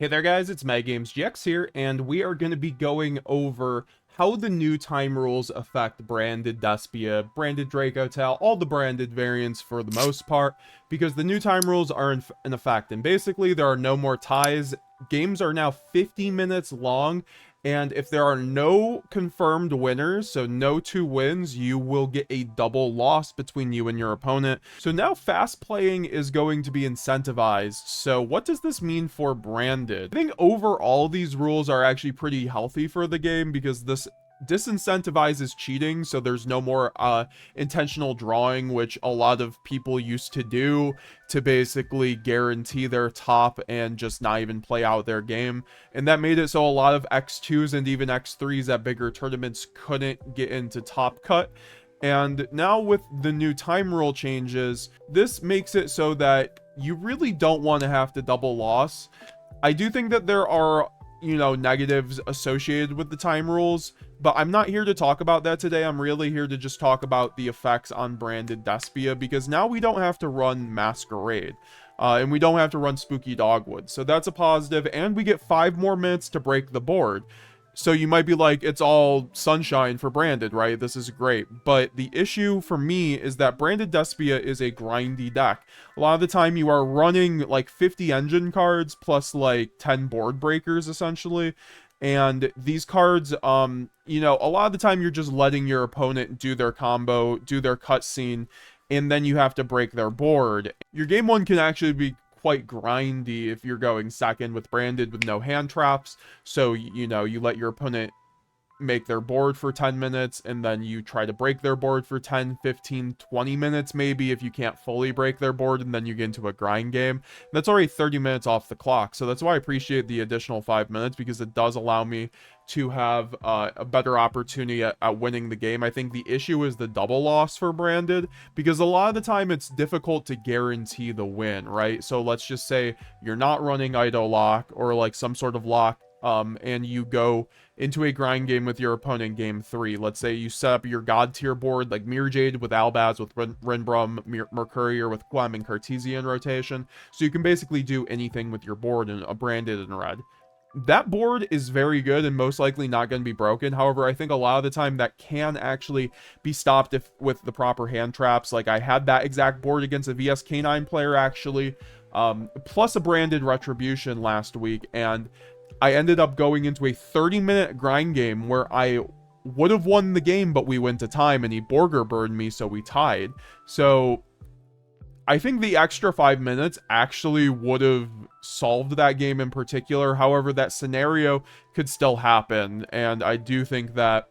Hey there guys, it's MadGamesGX here, and we are going to be going over how the new time rules affect Branded Despia, Branded Dracotal, all the branded variants for the most part, because the new time rules are in effect, and basically there are no more ties. Games are now 50 minutes long, and if there are no confirmed winners, so no two wins, you will get a double loss between you and your opponent. So now fast playing is going to be incentivized. So what does this mean for Branded? I think overall these rules are actually pretty healthy for the game because this disincentivizes cheating, so there's no more intentional drawing, which a lot of people used to do to basically guarantee their top and just not even play out their game. And that made it so a lot of X2s and even X3s at bigger tournaments couldn't get into top cut. And now with the new time rule changes, this makes it so that you really don't want to have to double loss. I do think that there are, negatives associated with the time rules, but I'm not here to talk about that today. I'm really here to just talk about the effects on Branded Despia, because now we don't have to run Masquerade, and we don't have to run Spooky Dogwood. So that's a positive, and we get 5 more minutes to break the board. So you might be like, it's all sunshine for Branded, right? This is great. But the issue for me is that Branded Despia is a grindy deck. A lot of the time you are running like 50 engine cards plus like 10 board breakers, essentially. And these cards, a lot of the time you're just letting your opponent do their combo, do their cutscene, and then you have to break their board. Your game one can actually be quite grindy if you're going second with Branded with no hand traps. So, you let your opponent make their board for 10 minutes, and then you try to break their board for 10, 15, 20 minutes maybe if you can't fully break their board, and then you get into a grind game. That's already 30 minutes off the clock. So that's why I appreciate the additional 5 minutes, because it does allow me to have a better opportunity at winning the game. I think the issue is the double loss for Branded, because a lot of the time it's difficult to guarantee the win, right? So let's just say you're not running Idol Lock or like some sort of lock, and you go into a grind game with your opponent game 3. Let's say you set up your god tier board like Mirror Jade with Albaz, with Rinbrum, Mercurier with Glam, and Cartesian rotation. So you can basically do anything with your board in a Branded in red. That board is very good and most likely not going to be broken. However, I think a lot of the time that can actually be stopped with the proper hand traps. Like I had that exact board against a VS K9 player actually, plus a Branded Retribution last week, and I ended up going into a 30-minute grind game where I would have won the game, but we went to time and he Borger burned me, so we tied. So I think the extra 5 minutes actually would have solved that game in particular. However, that scenario could still happen, and I do think that,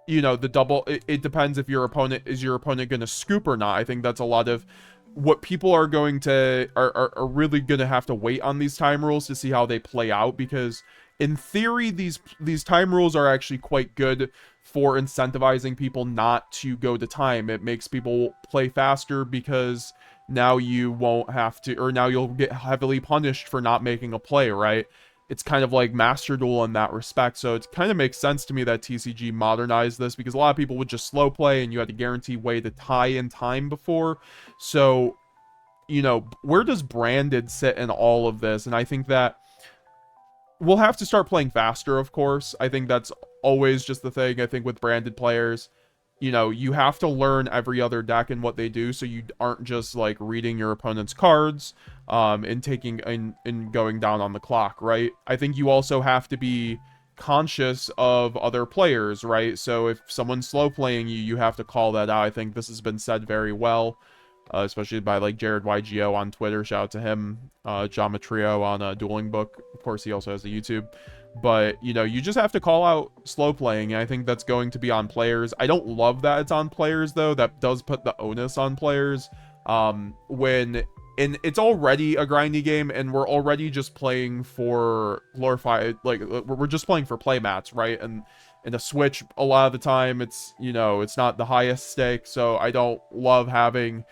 the double, it depends if your opponent going to scoop or not. I think that's a lot of what people are going to are really going to have to wait on these time rules to see how they play out, because in theory these time rules are actually quite good for incentivizing people not to go to time. It makes people play faster because now you won't have to, or now you'll get heavily punished for not making a play, right? It's kind of like Master Duel in that respect. So it kind of makes sense to me that TCG modernized this, because a lot of people would just slow play and you had to guarantee way to tie in time before. So, where does Branded sit in all of this? And I think that we'll have to start playing faster, of course. I think that's always just the thing. I think with Branded players, you have to learn every other deck and what they do, so you aren't just like reading your opponent's cards and taking and going down on the clock, right? I think you also have to be conscious of other players, right? So if someone's slow playing you, you have to call that out. I think this has been said very well, especially by like Jared YuGiOh on Twitter. Shout out to him. Geometrio on Dueling Book. Of course, he also has the YouTube. But, you just have to call out slow playing, and I think that's going to be on players. I don't love that it's on players, though. That does put the onus on players. When it's already a grindy game, and we're already just playing for glorified, like, we're just playing for playmats, right? And in a Switch, a lot of the time, it's, it's not the highest stake, so I don't love having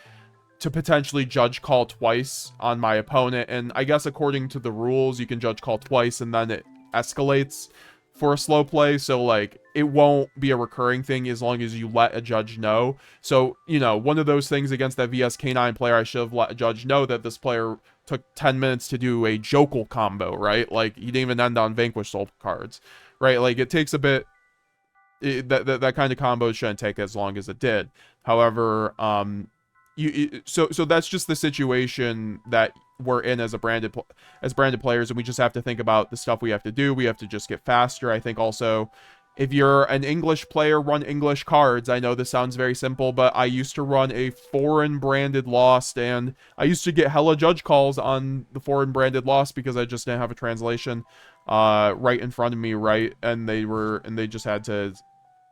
to potentially judge call twice on my opponent. And I guess according to the rules, you can judge call twice, and then it escalates for a slow play, so like it won't be a recurring thing as long as you let a judge know. So one of those things against that VS K9 player, I should have let a judge know that this player took 10 minutes to do a Jokal combo, right? Like, he didn't even end on Vanquish Soul cards, right? Like, it takes a bit, that kind of combo shouldn't take as long as it did. However, so that's just the situation that we're in as branded players, and we just have to think about the stuff we have to do. We have to just get faster. I think also, if you're an English player, run English cards. I know this sounds very simple, but I used to run a foreign branded Lost, and I used to get hella judge calls on the foreign branded Lost because I just didn't have a translation right in front of me, right? And they just had to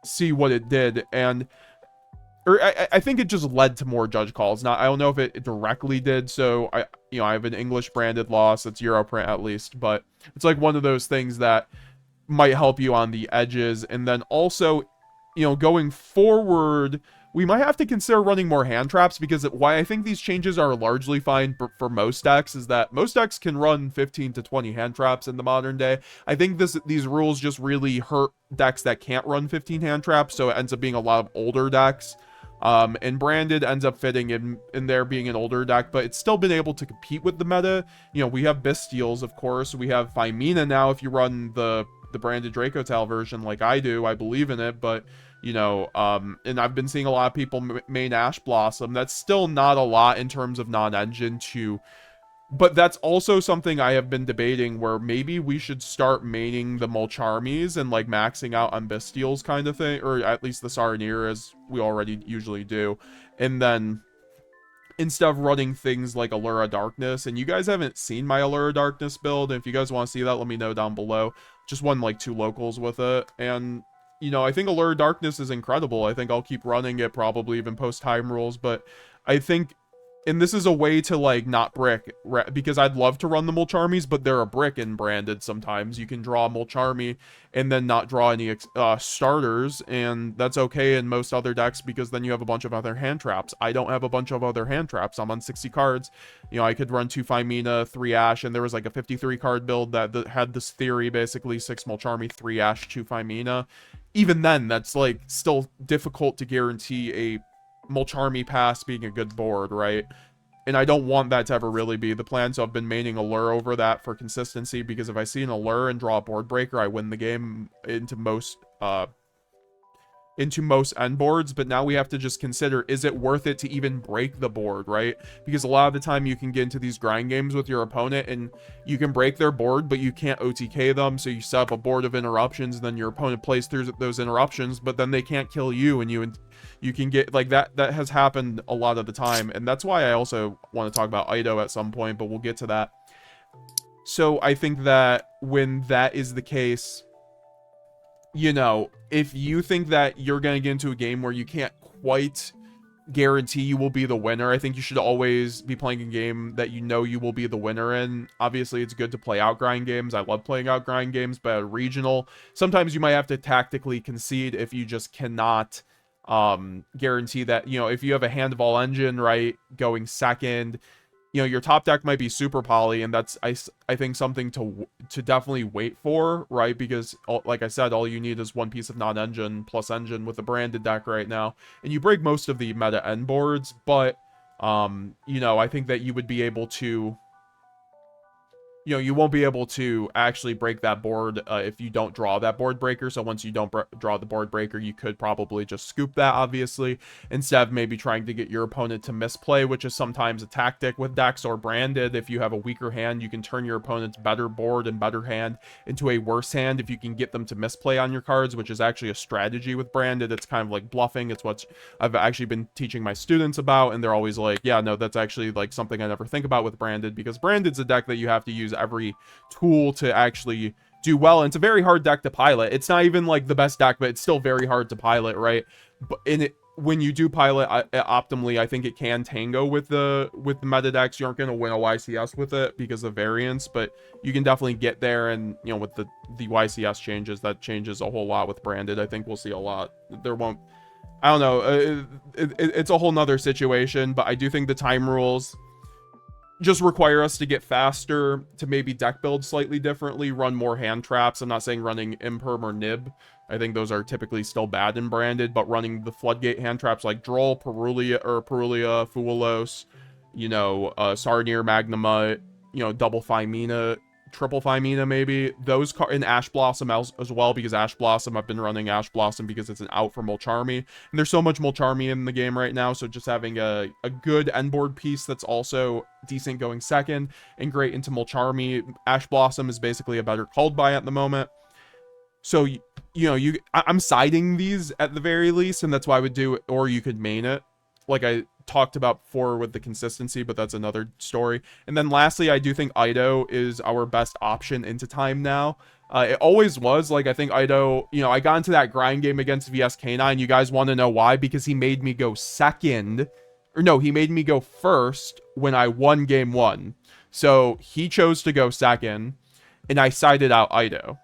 see what it did, and I think it just led to more judge calls. Now, I don't know if it directly did, so I have an English branded loss. It's Europrint at least, but it's like one of those things that might help you on the edges. And then also, going forward, we might have to consider running more hand traps, because why I think these changes are largely fine for most decks is that most decks can run 15 to 20 hand traps in the modern day. I think these rules just really hurt decks that can't run 15 hand traps, so it ends up being a lot of older decks. And Branded ends up fitting in there being an older deck, but it's still been able to compete with the meta. We have Bystials, of course. We have Phymena now if you run the Branded Dracotel version like I do. I believe in it, but, and I've been seeing a lot of people main Ash Blossom. That's still not a lot in terms of non-engine but that's also something I have been debating, where maybe we should start maining the Mulcharmies and, like, maxing out on Bystials kind of thing, or at least the Saronir, as we already usually do. And then, instead of running things like Allura Darkness, and you guys haven't seen my Allura Darkness build, and if you guys want to see that, let me know down below. Just won, like, 2 locals with it, and, I think Allura Darkness is incredible. I think I'll keep running it, probably even post time rules, but I think... And this is a way to, like, not brick, because I'd love to run the Mulcharmies, but they're a brick in Branded sometimes. You can draw a Mulcharmy and then not draw any starters, and that's okay in most other decks, because then you have a bunch of other hand traps. I don't have a bunch of other hand traps. I'm on 60 cards. I could run 2 Phymena, 3 Ash, and there was, like, a 53 card build that had this theory, basically, 6 Mulcharmy, 3 Ash, 2 Phymena. Even then, that's, like, still difficult to guarantee a Mulcharmy pass being a good board, right? And I don't want that to ever really be the plan, so I've been maining Allure over that for consistency, because if I see an Allure and draw a board breaker, I win the game into most end boards. But now we have to just consider, is it worth it to even break the board, right? Because a lot of the time you can get into these grind games with your opponent and you can break their board, but you can't OTK them, so you set up a board of interruptions, and then your opponent plays through those interruptions, but then they can't kill you, and you can get, like, that has happened a lot of the time. And that's why I also want to talk about Ido at some point, but we'll get to that. So I think that when that is the case, if you think that you're going to get into a game where you can't quite guarantee you will be the winner, I think you should always be playing a game that you will be the winner in. Obviously, it's good to play out grind games. I love playing out grind games, but at regional, sometimes you might have to tactically concede if you just cannot guarantee that, if you have a hand of all engine, right, going second, your top deck might be super poly, and that's, I think, something to definitely wait for, right? Because, like I said, all you need is one piece of non-engine plus engine with a Branded deck right now, and you break most of the meta end boards, but, I think that you would be able to... you won't be able to actually break that board if you don't draw that board breaker. So once you don't draw the board breaker, you could probably just scoop that, obviously, instead of maybe trying to get your opponent to misplay, which is sometimes a tactic with decks or Branded. If you have a weaker hand, you can turn your opponent's better board and better hand into a worse hand if you can get them to misplay on your cards, which is actually a strategy with Branded. It's kind of like bluffing. It's what I've actually been teaching my students about, and they're always like, yeah, no, that's actually, like, something I never think about with Branded, because Branded's a deck that you have to use every tool to actually do well, and it's a very hard deck to pilot. It's not even, like, the best deck, but it's still very hard to pilot, right? But when you do pilot optimally, I think it can tango with the meta decks. You aren't going to win a YCS with it because of variance, but you can definitely get there, and, with the YCS changes, that changes a whole lot with Branded. I think we'll see a lot. There won't... I don't know. It's a whole nother situation, but I do think the time rules just require us to get faster, to maybe deck build slightly differently, run more hand traps. I'm not saying running Imperm or Nib. I think those are typically still bad in Branded, but running the Floodgate hand traps like Droll, Perulia, Foolos, you know, Sarnier, Magnamut, you know, double Thymina, triple Thymina maybe. Those and Ash Blossom as well, because Ash Blossom, I've been running Ash Blossom because it's an out for Molcharmy. And there's so much Molcharmy in the game right now, so just having a good end board piece that's also decent going second and great into Molcharmy. Ash Blossom is basically a better called by at the moment. So, you know, I'm siding these at the very least, and that's why I would do it, or you could main it, like I talked about before with the consistency, but that's another story. And then lastly, I do think YuGiOh is our best option into time now. It always was. Like, I think YuGiOh, you know, I got into that grind game against VSK9. You guys want to know why? Because he made me go second. Or no, he made me go first when I won game 1. So he chose to go second, and I sided out YuGiOh.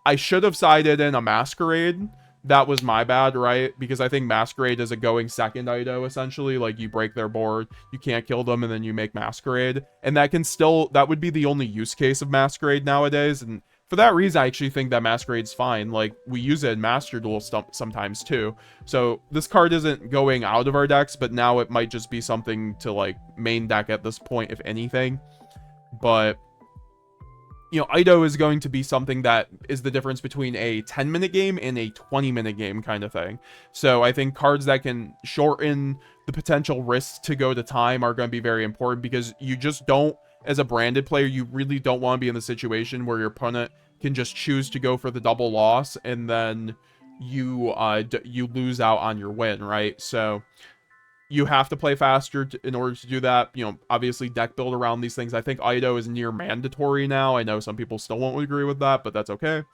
I should have sided in a Masquerade. That was my bad, right? Because I think Masquerade is a going second YuGiOh, essentially. Like, you break their board, you can't kill them, and then you make Masquerade. And that can still, that would be the only use case of Masquerade nowadays. And for that reason, I actually think that Masquerade's fine. Like, we use it in Master Duel sometimes, too. So, this card isn't going out of our decks, but now it might just be something to, like, main deck at this point, if anything. But, you know, YuGiOh is going to be something that is the difference between a 10-minute game and a 20-minute game kind of thing. So I think cards that can shorten the potential risks to go to time are going to be very important, because you just don't, as a branded player, you really don't want to be in the situation where your opponent can just choose to go for the double loss and then you lose out on your win, right? So you have to play faster in order to do that. You know, obviously deck build around these things. I think YuGiOh is near mandatory now. I know some people still won't agree with that, but that's okay.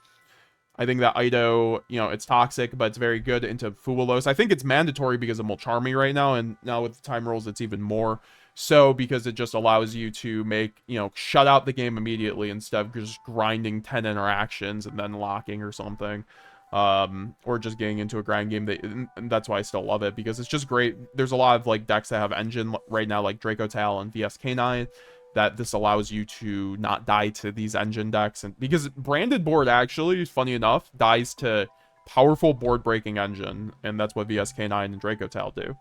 I think that YuGiOh, you know, it's toxic, but it's very good into Fuwalos. I think it's mandatory because of Molcharmy right now, and now with the time rules, it's even more so, because it just allows you to make, you know, shut out the game immediately instead of just grinding 10 interactions and then locking or something. Or just getting into a grind game. And that's why I still love it, because it's just great. There's a lot of like decks that have engine right now, like Dracotal and VSK9, that this allows you to not die to these engine decks. And because branded board, actually, funny enough, dies to powerful board breaking engine, and that's what VSK9 and Dracotal do.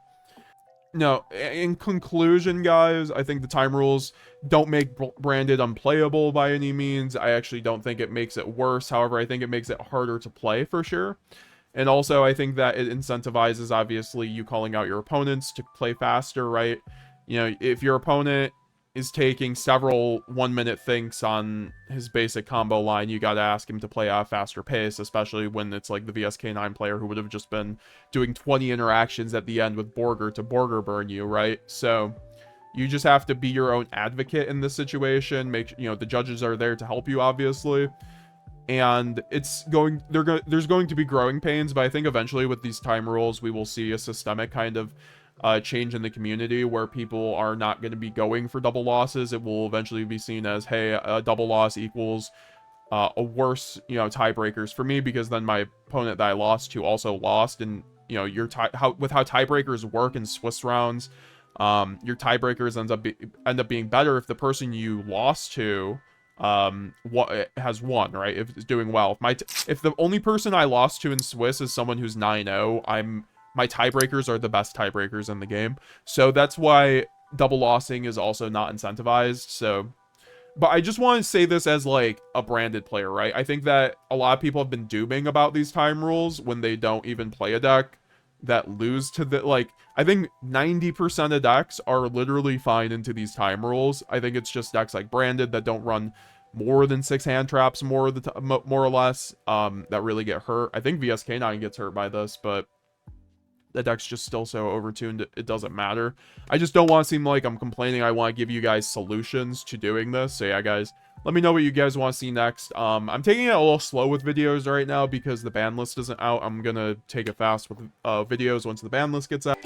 No, in conclusion, guys, I think the time rules don't make branded unplayable by any means. I actually don't think it makes it worse. However, I think it makes it harder to play for sure. And also, I think that it incentivizes, obviously, you calling out your opponents to play faster, right? You know, if your opponent is taking several 1-minute thinks on his basic combo line, you gotta ask him to play at a faster pace, especially when it's like the VSK9 player who would have just been doing 20 interactions at the end with Borger to Borger burn you, right? So you just have to be your own advocate in this situation. Make, you know, the judges are there to help you, obviously. And it's going, there's going to be growing pains, but I think eventually with these time rules, we will see a systemic kind of change in the community where people are not going to be going for double losses. It will eventually be seen as, hey, a double loss equals a worse, you know, tiebreakers for me, because then my opponent that I lost to also lost. And, you know, your with how tiebreakers work in Swiss rounds, your tiebreakers end up being better if the person you lost to has won, right? If it's doing well. If the only person I lost to in Swiss is someone who's 9-0, my tiebreakers are the best tiebreakers in the game. So that's why double lossing is also not incentivized. So, but I just want to say this as like a branded player, right? I think that a lot of people have been dooming about these time rules when they don't even play a deck that lose to the, like, I think 90% of decks are literally fine into these time rules. I think it's just decks like branded that don't run more than 6 hand traps more or less, that really get hurt. I think VSK9 gets hurt by this, but the deck's just still so overtuned, it doesn't matter. I just don't want to seem like I'm complaining. I want to give you guys solutions to doing this. So yeah, guys, let me know what you guys want to see next. I'm taking it a little slow with videos right now because the ban list isn't out. I'm gonna take it fast with videos once the ban list gets out.